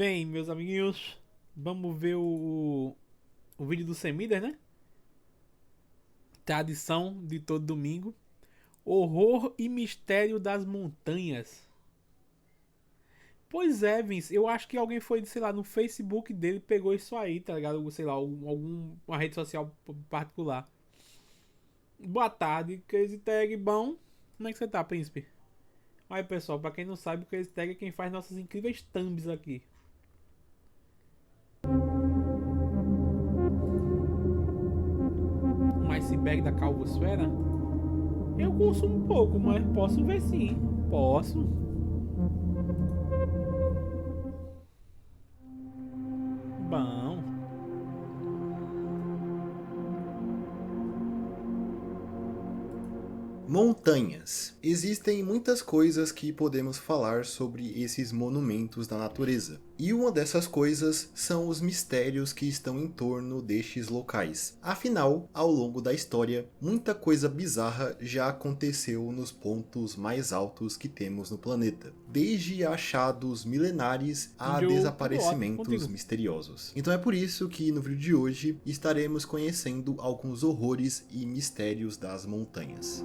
Bem, meus amiguinhos, vamos ver o vídeo do Semidas, né? Tradição de todo domingo. Horror e mistério das montanhas. Pois é, Vince, eu acho que alguém foi, sei lá, no Facebook dele, pegou isso aí, tá ligado? Sei lá, alguma rede social particular. Boa tarde, Crazy Tag, bom? Como é que você tá, príncipe? Aí, pessoal, pra quem não sabe, o Crazy Tag é quem faz nossas incríveis thumbs aqui. Um iceberg da calvosfera? Eu consumo pouco, mas posso ver sim. Posso. Bom. Montanhas. Existem muitas coisas que podemos falar sobre esses monumentos da natureza. E uma dessas coisas são os mistérios que estão em torno destes locais. Afinal, ao longo da história, muita coisa bizarra já aconteceu nos pontos mais altos que temos no planeta. Desde achados milenares a Tudo ótimo desaparecimentos contigo. misteriosos. Então é por isso que no vídeo de hoje estaremos conhecendo alguns horrores e mistérios das montanhas.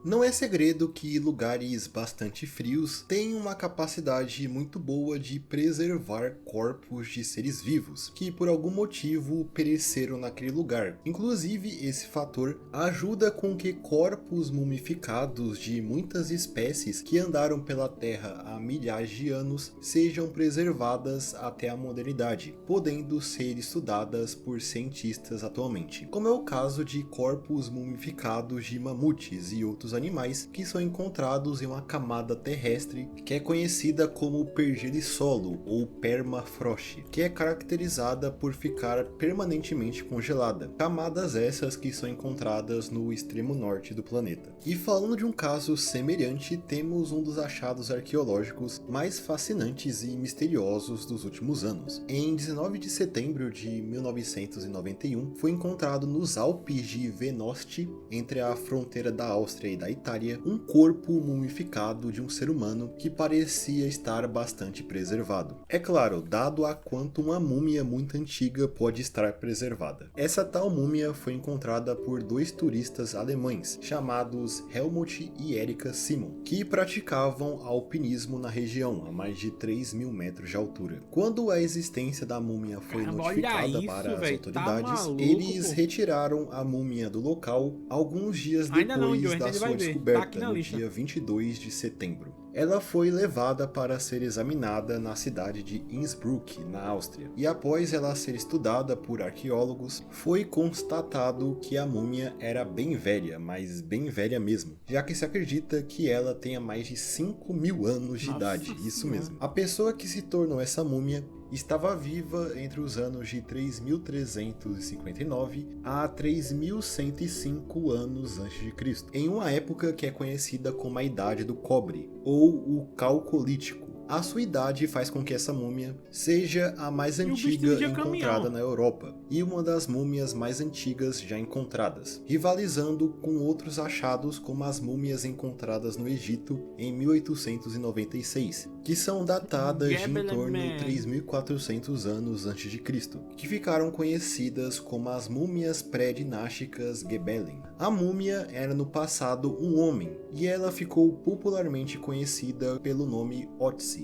Não é segredo que lugares bastante frios têm uma capacidade muito boa de preservar corpos de seres vivos, que por algum motivo pereceram naquele lugar. Inclusive, esse fator ajuda com que corpos mumificados de muitas espécies que andaram pela Terra há milhares de anos sejam preservadas até a modernidade, podendo ser estudadas por cientistas atualmente, como é o caso de corpos mumificados de mamutes e outros animais que são encontrados em uma camada terrestre que é conhecida como pergelissolo ou permafrost, que é caracterizada por ficar permanentemente congelada. Camadas essas que são encontradas no extremo norte do planeta. E falando de um caso semelhante, temos um dos achados arqueológicos mais fascinantes e misteriosos dos últimos anos. Em 19 de setembro de 1991, foi encontrado nos Alpes de Venosti, entre a fronteira da Áustria e da Itália, um corpo mumificado de um ser humano que parecia estar bastante preservado. É claro, dado a quanto uma múmia muito antiga pode estar preservada. Essa tal múmia foi encontrada por dois turistas alemães, chamados Helmut e Erika Simon, que praticavam alpinismo na região, a mais de 3.000 metros de altura. Quando a existência da múmia foi Caramba, olha notificada isso, para as velho. Tá autoridades, maluco, eles pô. retiraram a múmia do local alguns dias Ainda não, Joe. depois A gente da ainda vai sua ver. Tá aqui descoberta, na no lista. dia 22 de setembro. Ela foi levada para ser examinada na cidade de Innsbruck, na Áustria, e após ela ser estudada por arqueólogos, foi constatado que a múmia era bem velha, mas bem velha mesmo, já que se acredita que ela tenha mais de 5.000 anos de Nossa idade, isso senhora. mesmo. A pessoa que se tornou essa múmia estava viva entre os anos de 3.359 a 3.105 anos antes de Cristo, em uma época que é conhecida como a Idade do Cobre, ou o Calcolítico. A sua idade faz com que essa múmia seja a mais E o bicho antiga dirigia encontrada caminhão. na Europa e uma das múmias mais antigas já encontradas, rivalizando com outros achados como as múmias encontradas no Egito em 1896, que são datadas de em torno de Gebeleman. 3.400 anos antes de Cristo, que ficaram conhecidas como as múmias pré-dinásticas Gebelen. A múmia era no passado um homem, e ela ficou popularmente conhecida pelo nome Otzi.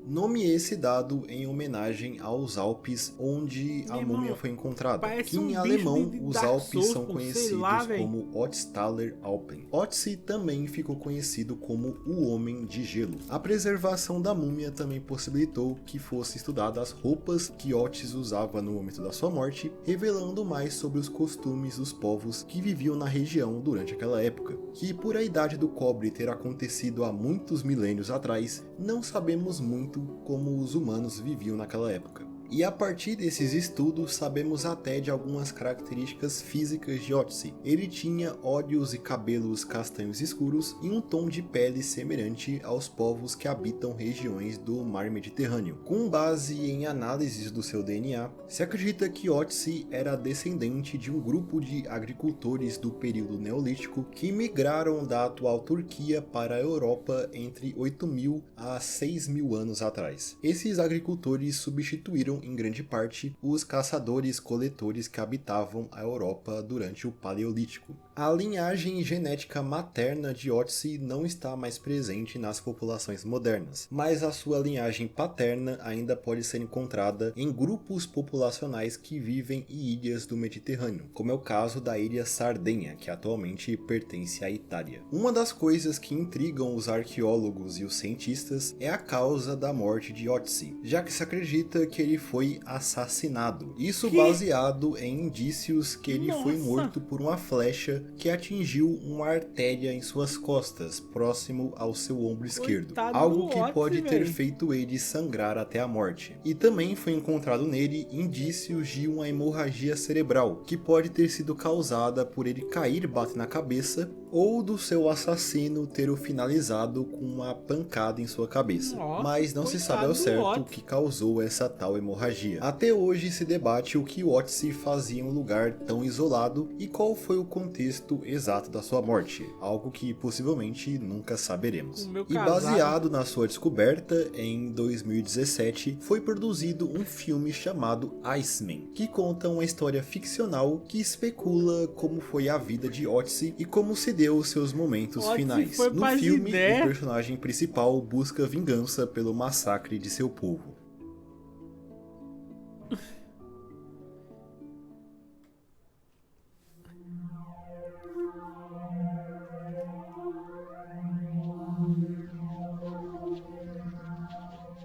Nome esse dado em homenagem aos Alpes onde Meu a múmia irmão, foi encontrada, que parece em um bicho alemão de os Dark Alpes Souls, são pô. Sei lá, conhecidos velho. como Otztaler Alpen. Otzi também ficou conhecido como o Homem de Gelo. A preservação da múmia também possibilitou que fosse estudada as roupas que Otis usava no momento da sua morte, revelando mais sobre os costumes dos povos que viviam na região durante aquela época, que por a Idade do Cobre ter acontecido há muitos milênios atrás, não sabemos muito como os humanos viviam naquela época. E a partir desses estudos, sabemos até de algumas características físicas de Otzi. Ele tinha olhos e cabelos castanhos escuros e um tom de pele semelhante aos povos que habitam regiões do mar Mediterrâneo. Com base em análises do seu DNA, se acredita que Otzi era descendente de um grupo de agricultores do período Neolítico que migraram da atual Turquia para a Europa entre 8.000 a 6.000 anos atrás. Esses agricultores substituíram em grande parte os caçadores-coletores que habitavam a Europa durante o Paleolítico. A linhagem genética materna de Otzi não está mais presente nas populações modernas, mas a sua linhagem paterna ainda pode ser encontrada em grupos populacionais que vivem em ilhas do Mediterrâneo, como é o caso da ilha Sardenha, que atualmente pertence à Itália. Uma das coisas que intrigam os arqueólogos e os cientistas é a causa da morte de Otzi, já que se acredita que ele foi assassinado. Isso baseado em indícios que ele foi morto por uma flecha que atingiu uma artéria em suas costas, próximo ao seu ombro esquerdo. Algo que pode ter feito ele sangrar até a morte. E também foi encontrado nele indícios de uma hemorragia cerebral, que pode ter sido causada por ele cair e bater na cabeça, ou do seu assassino ter o finalizado com uma pancada em sua cabeça. Mas não se sabe ao certo o que causou essa tal hemorragia. Até hoje se debate o que Otzi fazia em um lugar tão isolado e qual foi o contexto exato da sua morte, algo que possivelmente nunca saberemos. E baseado na sua descoberta, em 2017 foi produzido um filme chamado Iceman, que conta uma história ficcional que especula como foi a vida de Otzi e como se deu os seus momentos finais. No filme, o personagem principal busca vingança pelo massacre de seu povo.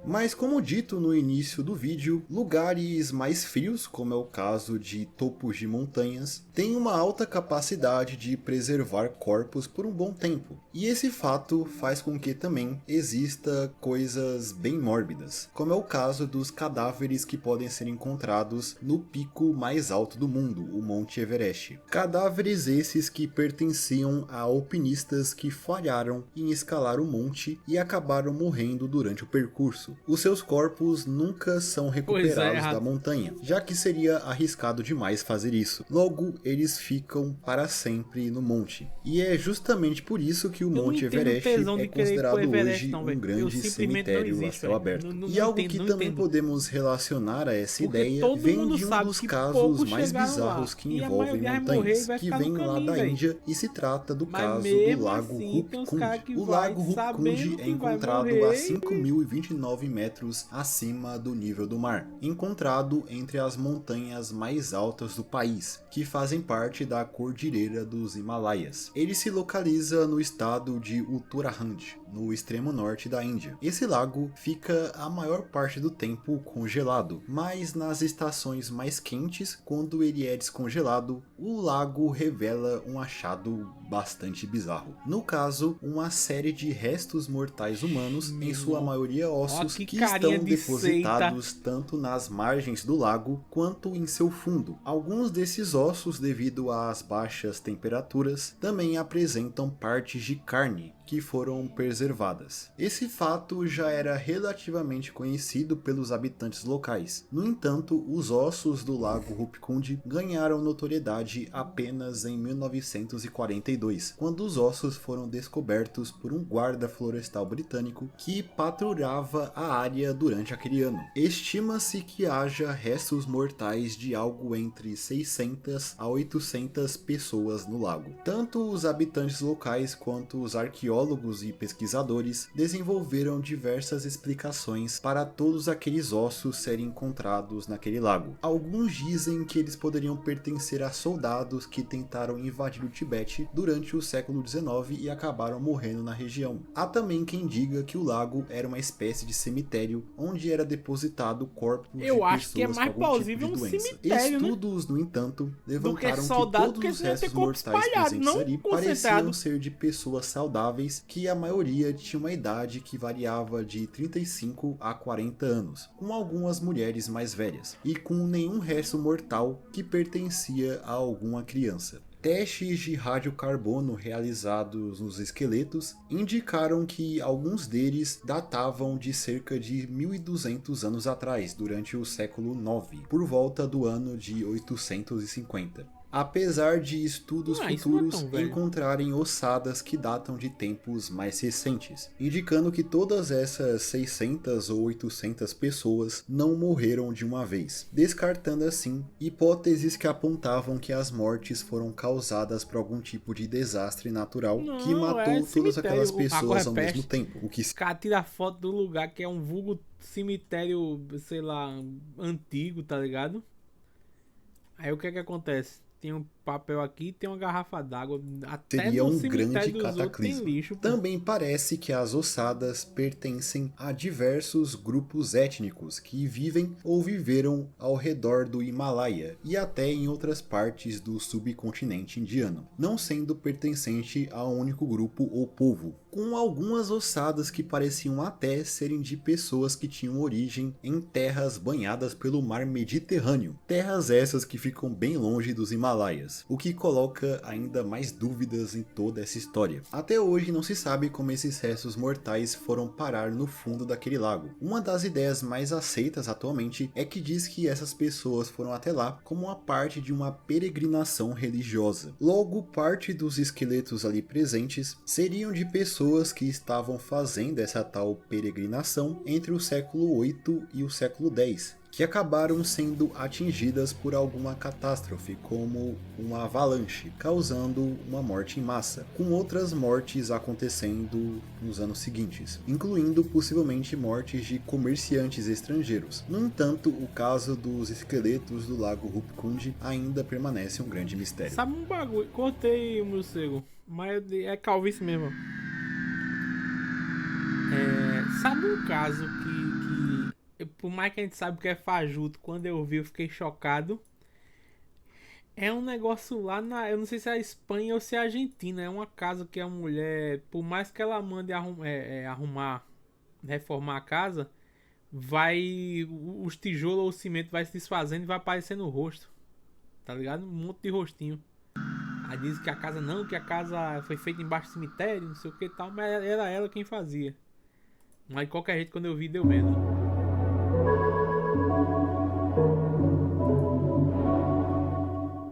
Mas como dito no início do vídeo, lugares mais frios, como é o caso de topos de montanhas, têm uma alta capacidade de preservar corpos por um bom tempo. E esse fato faz com que também exista coisas bem mórbidas, como é o caso dos cadáveres que podem ser encontrados no pico mais alto do mundo, o Monte Everest. Cadáveres esses que pertenciam a alpinistas que falharam em escalar o monte e acabaram morrendo durante o percurso. Os seus corpos nunca são recuperados da montanha, já que seria arriscado demais fazer isso. Logo, eles ficam para sempre no monte. E é justamente por isso que o Monte Everest é considerado hoje um grande cemitério a céu aberto. E algo que também podemos relacionar a essa ideia vem de um dos casos mais bizarros que envolvem montanhas, que vem lá da Índia e se trata do caso do Lago Rupkund. O Lago Rupkund é encontrado a 5.029 metros acima do nível do mar, encontrado entre as montanhas mais altas do país, que fazem parte da Cordilheira dos Himalaias. Ele se localiza no estado de Uttarakhand, no extremo norte da Índia. Esse lago fica a maior parte do tempo congelado, mas nas estações mais quentes, quando ele é descongelado, o lago revela um achado bastante bizarro. No caso, uma série de restos mortais humanos, em sua maioria ossos, que estão depositados tanto nas margens do lago quanto em seu fundo. Alguns desses ossos, devido às baixas temperaturas, também apresentam partes de carne que foram preservadas. Esse fato já era relativamente conhecido pelos habitantes locais. No entanto, os ossos do Lago Rupkund ganharam notoriedade apenas em 1942, quando os ossos foram descobertos por um guarda florestal britânico que patrulhava a área durante aquele ano. Estima-se que haja restos mortais de algo entre 600 a 800 pessoas no lago. Tanto os habitantes locais quanto os arqueólogos e pesquisadores desenvolveram diversas explicações para todos aqueles ossos serem encontrados naquele lago. Alguns dizem que eles poderiam pertencer a soldados que tentaram invadir o Tibete durante o século XIX e acabaram morrendo na região. Há também quem diga que o lago era uma espécie de cemitério onde era depositado corpos de pessoas com algum tipo de doença. Estudos, no entanto, levantaram que todos os restos mortais presentes ali pareciam ser de pessoas saudáveis jovens que a maioria tinha uma idade que variava de 35 a 40 anos, com algumas mulheres mais velhas, e com nenhum resto mortal que pertencia a alguma criança. Testes de radiocarbono realizados nos esqueletos indicaram que alguns deles datavam de cerca de 1200 anos atrás, durante o século IX, por volta do ano de 850. Apesar de estudos futuros encontrarem ossadas que datam de tempos mais recentes, indicando que todas essas 600 ou 800 pessoas não morreram de uma vez, descartando assim hipóteses que apontavam que as mortes foram causadas por algum tipo de desastre natural que matou todas aquelas pessoas ao mesmo tempo. O cara tira foto do lugar que é um vulgo cemitério, sei lá, antigo, tá ligado? Aí o que acontece? Tem um papel aqui, tem uma garrafa d'água. Até seria um grande dos cataclismo. Tem lixo, também parece que as ossadas pertencem a diversos grupos étnicos que vivem ou viveram ao redor do Himalaia e até em outras partes do subcontinente indiano, não sendo pertencente a um único grupo ou povo, com algumas ossadas que pareciam até serem de pessoas que tinham origem em terras banhadas pelo mar Mediterrâneo, terras essas que ficam bem longe dos Himalaias, o que coloca ainda mais dúvidas em toda essa história. Até hoje não se sabe como esses restos mortais foram parar no fundo daquele lago. Uma das ideias mais aceitas atualmente é que diz que essas pessoas foram até lá como uma parte de uma peregrinação religiosa. Logo, parte dos esqueletos ali presentes seriam de pessoas que estavam fazendo essa tal peregrinação entre o século 8 e o século 10, que acabaram sendo atingidas por alguma catástrofe, como uma avalanche, causando uma morte em massa, com outras mortes acontecendo nos anos seguintes, incluindo possivelmente mortes de comerciantes estrangeiros. No entanto, o caso dos esqueletos do lago Rupkund ainda permanece um grande mistério. Sabe um bagulho? Cortei o morcego, mas é calvície mesmo. Sabe um caso que por mais que a gente saiba que é fajuto, quando eu vi eu fiquei chocado. É um negócio lá eu não sei se é a Espanha ou se é a Argentina. É uma casa que a mulher, por mais que ela mande arrumar, reformar a casa, os tijolos ou o cimento vai se desfazendo e vai aparecendo o rosto. Tá ligado? Um monte de rostinho. Aí diz que a casa foi feita embaixo do cemitério, não sei o que e tal, mas era ela quem fazia. Mas de qualquer jeito, quando eu vi, deu medo.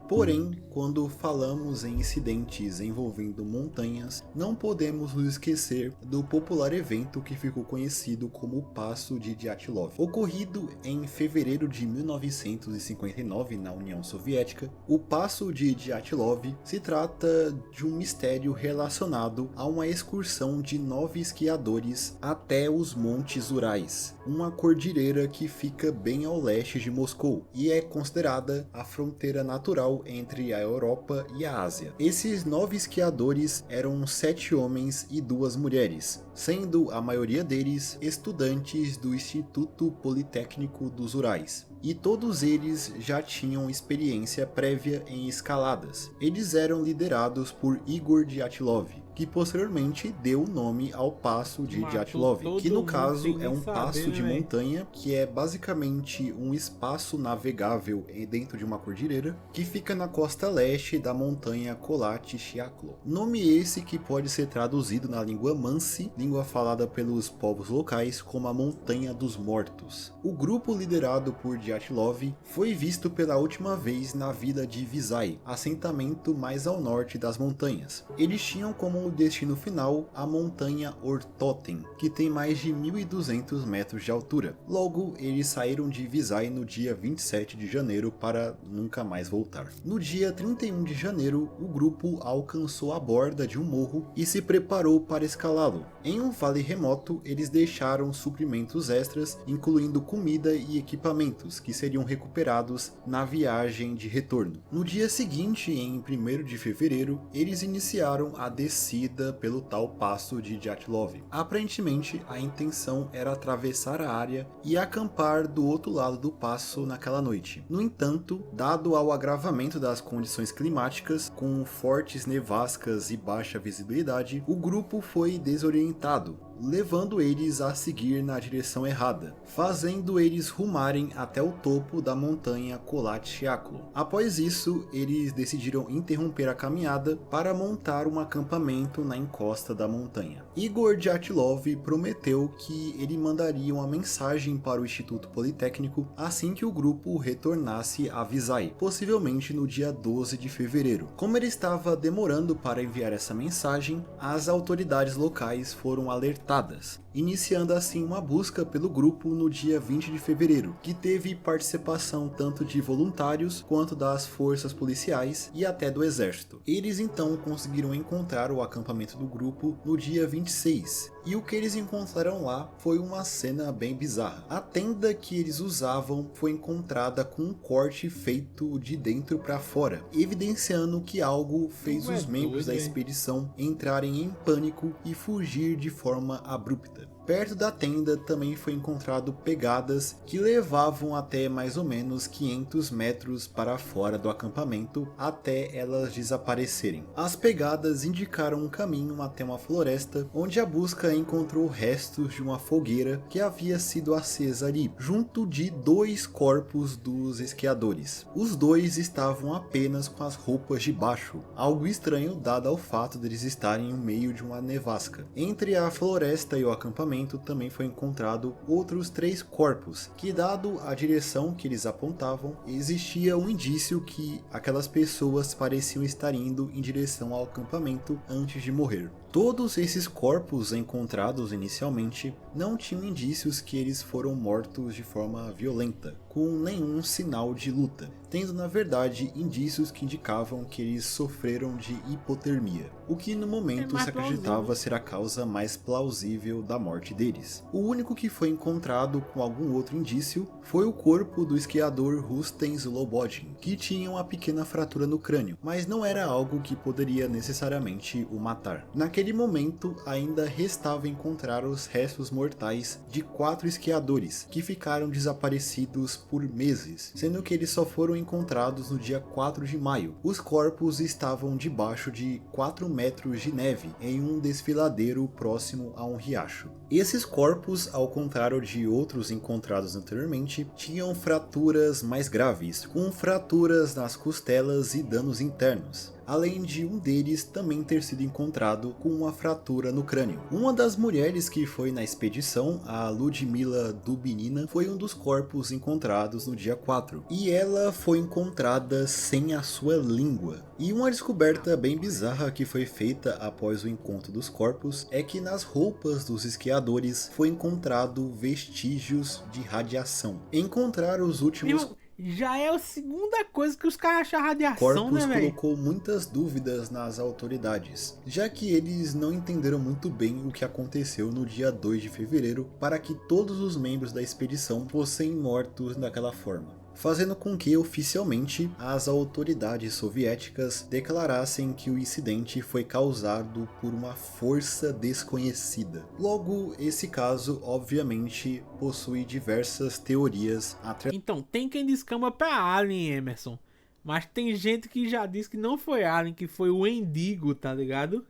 Porém, quando falamos em incidentes envolvendo montanhas, não podemos nos esquecer do popular evento que ficou conhecido como o Passo de Dyatlov. Ocorrido em fevereiro de 1959 na União Soviética, o Passo de Dyatlov se trata de um mistério relacionado a uma excursão de 9 esquiadores até os Montes Urais, uma cordilheira que fica bem ao leste de Moscou e é considerada a fronteira natural entre a Europa e a Ásia. Esses 9 esquiadores eram 7 homens e 2 mulheres, sendo a maioria deles estudantes do Instituto Politécnico dos Urais. E todos eles já tinham experiência prévia em escaladas. Eles eram liderados por Igor Dyatlov, que posteriormente deu o nome ao Passo de Dyatlov, que no caso é um passo de montanha, que é basicamente um espaço navegável dentro de uma cordilheira, que fica na costa leste da montanha Kholat-Syakhl. Nome esse que pode ser traduzido na língua Mansi, língua falada pelos povos locais, como a Montanha dos Mortos. O grupo liderado por Dyatlov foi visto pela última vez na vila de Vizay, assentamento mais ao norte das montanhas. Eles tinham como destino final a montanha Ortoten, que tem mais de 1.200 metros de altura. Logo, eles saíram de Vizay no dia 27 de janeiro para nunca mais voltar. No dia 31 de janeiro, o grupo alcançou a borda de um morro e se preparou para escalá-lo. Em um vale remoto, eles deixaram suprimentos extras, incluindo comida e equipamentos, que seriam recuperados na viagem de retorno. No dia seguinte, em 1º de fevereiro, eles iniciaram a descida descida pelo tal passo de Dyatlov. Aparentemente, a intenção era atravessar a área e acampar do outro lado do passo naquela noite. No entanto, dado ao agravamento das condições climáticas, com fortes nevascas e baixa visibilidade, o grupo foi desorientado, levando eles a seguir na direção errada, fazendo eles rumarem até o topo da montanha Kolat-Syaklo. Após isso, eles decidiram interromper a caminhada para montar um acampamento na encosta da montanha. Igor Dyatlov prometeu que ele mandaria uma mensagem para o Instituto Politécnico assim que o grupo retornasse a Vizay, possivelmente no dia 12 de fevereiro. Como ele estava demorando para enviar essa mensagem, as autoridades locais foram alertadas, iniciando assim uma busca pelo grupo no dia 20 de fevereiro, que teve participação tanto de voluntários quanto das forças policiais e até do exército. Eles então conseguiram encontrar o acampamento do grupo no dia 26, e o que eles encontraram lá foi uma cena bem bizarra. A tenda que eles usavam foi encontrada com um corte feito de dentro para fora, evidenciando que algo fez os membros da expedição entrarem em pânico e fugir de forma abrupta. Perto da tenda também foi encontrado pegadas que levavam até mais ou menos 500 metros para fora do acampamento até elas desaparecerem. As pegadas indicaram um caminho até uma floresta onde a busca encontrou restos de uma fogueira que havia sido acesa ali, junto de 2 corpos dos esquiadores. Os 2 estavam apenas com as roupas de baixo, algo estranho dado ao fato deles estarem no meio de uma nevasca. Entre a floresta e o acampamento também foi encontrado outros 3 corpos, que dado a direção que eles apontavam, existia um indício que aquelas pessoas pareciam estar indo em direção ao acampamento antes de morrer. Todos esses corpos encontrados inicialmente não tinham indícios que eles foram mortos de forma violenta, com nenhum sinal de luta, tendo na verdade indícios que indicavam que eles sofreram de hipotermia, o que no momento se acreditava ser a causa mais plausível da morte deles. O único que foi encontrado com algum outro indício foi o corpo do esquiador Rusten Slobodin, que tinha uma pequena fratura no crânio, mas não era algo que poderia necessariamente o matar. Naquele momento, ainda restava encontrar os restos mortais de 4 esquiadores, que ficaram desaparecidos por meses, sendo que eles só foram encontrados no dia 4 de maio. Os corpos estavam debaixo de 4 metros de neve, em um desfiladeiro próximo a um riacho. Esses corpos, ao contrário de outros encontrados anteriormente, tinham fraturas mais graves, com fraturas nas costelas e danos internos, além de um deles também ter sido encontrado com uma fratura no crânio. Uma das mulheres que foi na expedição, a Ludmila Dubinina, foi um dos corpos encontrados no dia 4, e ela foi encontrada sem a sua língua. E uma descoberta bem bizarra que foi feita após o encontro dos corpos é que nas roupas dos esquiadores foi encontrado vestígios de radiação. Encontrar os últimos... Já é a segunda coisa que os caras acham radiação, corpos, né, velho? Colocou muitas dúvidas nas autoridades, já que eles não entenderam muito bem o que aconteceu no dia 2 de fevereiro para que todos os membros da expedição fossem mortos daquela forma, fazendo com que oficialmente as autoridades soviéticas declarassem que o incidente foi causado por uma força desconhecida. Logo, esse caso obviamente possui diversas teorias Então, tem quem descamba pra Alien, Emerson, mas tem gente que já disse que não foi Alien, que foi o Endigo, tá ligado?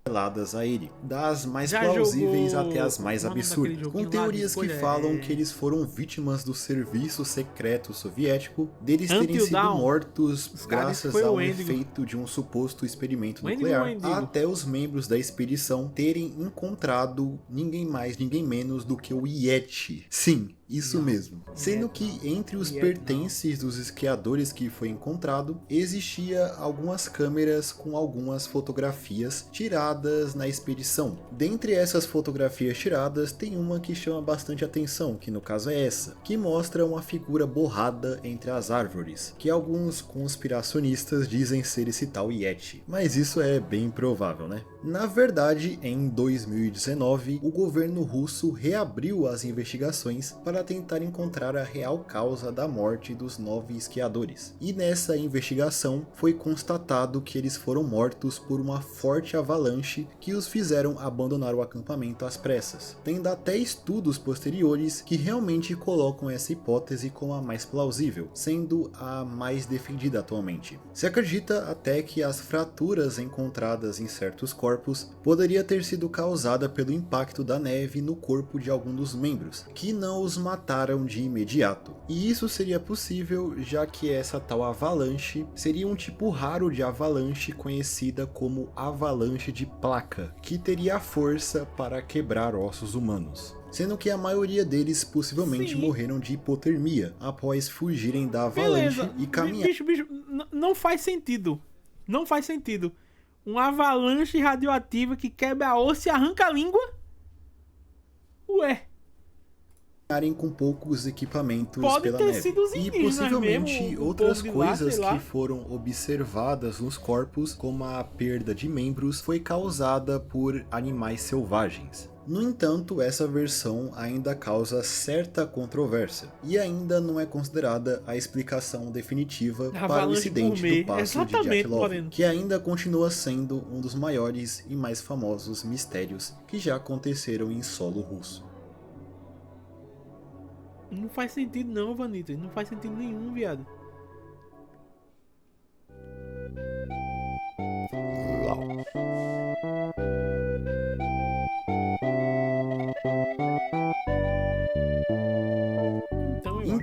atreladas a ele, das mais Já plausíveis jogou até as mais o nome daquele absurdas, com joguinho lá de teorias que escolha, falam que eles foram vítimas do serviço secreto soviético, deles terem Until sido Dawn. mortos Os caras graças foi o ao Endigo. efeito de um suposto experimento O Endigo nuclear, ou o Endigo? até os membros da expedição terem encontrado ninguém mais, ninguém menos do que o Yeti. Sim, isso mesmo. Sendo que entre os pertences dos esquiadores que foi encontrado, existia algumas câmeras com algumas fotografias tiradas na expedição. Dentre essas fotografias tiradas, tem uma que chama bastante atenção, que no caso é essa, que mostra uma figura borrada entre as árvores, que alguns conspiracionistas dizem ser esse tal Yeti. Mas isso é bem improvável, né? Na verdade, em 2019, o governo russo reabriu as investigações para para tentar encontrar a real causa da morte dos 9 esquiadores. E nessa investigação foi constatado que eles foram mortos por uma forte avalanche que os fizeram abandonar o acampamento às pressas, tendo até estudos posteriores que realmente colocam essa hipótese como a mais plausível, sendo a mais defendida atualmente. Se acredita até que as fraturas encontradas em certos corpos poderia ter sido causada pelo impacto da neve no corpo de algum dos membros, que não os mataram de imediato. E isso seria possível já que essa tal avalanche seria um tipo raro de avalanche conhecida como avalanche de placa, que teria força para quebrar ossos humanos, sendo que a maioria deles possivelmente morreram de hipotermia após fugirem da avalanche e caminhar. Bicho, não faz sentido. Não faz sentido. Uma avalanche radioativa que quebra osso e arranca a língua? Ué. Com poucos equipamentos Pode pela ter neve. sido os E indígenas possivelmente mesmo, outras povo de lá, coisas sei lá. que foram observadas nos corpos, como a perda de membros, foi causada por animais selvagens. No entanto, essa versão ainda causa certa controvérsia e ainda não é considerada a explicação definitiva para o incidente gourmet. do passo Exatamente, de Jack Love, Moreno. que ainda continua sendo um dos maiores e mais famosos mistérios que já aconteceram em solo russo. Não faz sentido não, Vanita. Não faz sentido nenhum, viado.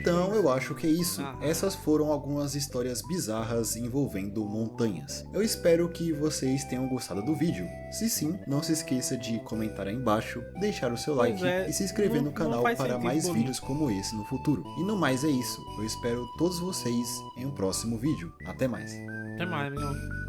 Então eu acho que é isso. Essas foram algumas histórias bizarras envolvendo montanhas. Eu espero que vocês tenham gostado do vídeo. Se sim, não se esqueça de comentar aí embaixo, deixar o seu like e se inscrever no canal para mais vídeos como esse no futuro. E no mais é isso. Eu espero todos vocês em um próximo vídeo. Até mais. Até mais, amigão.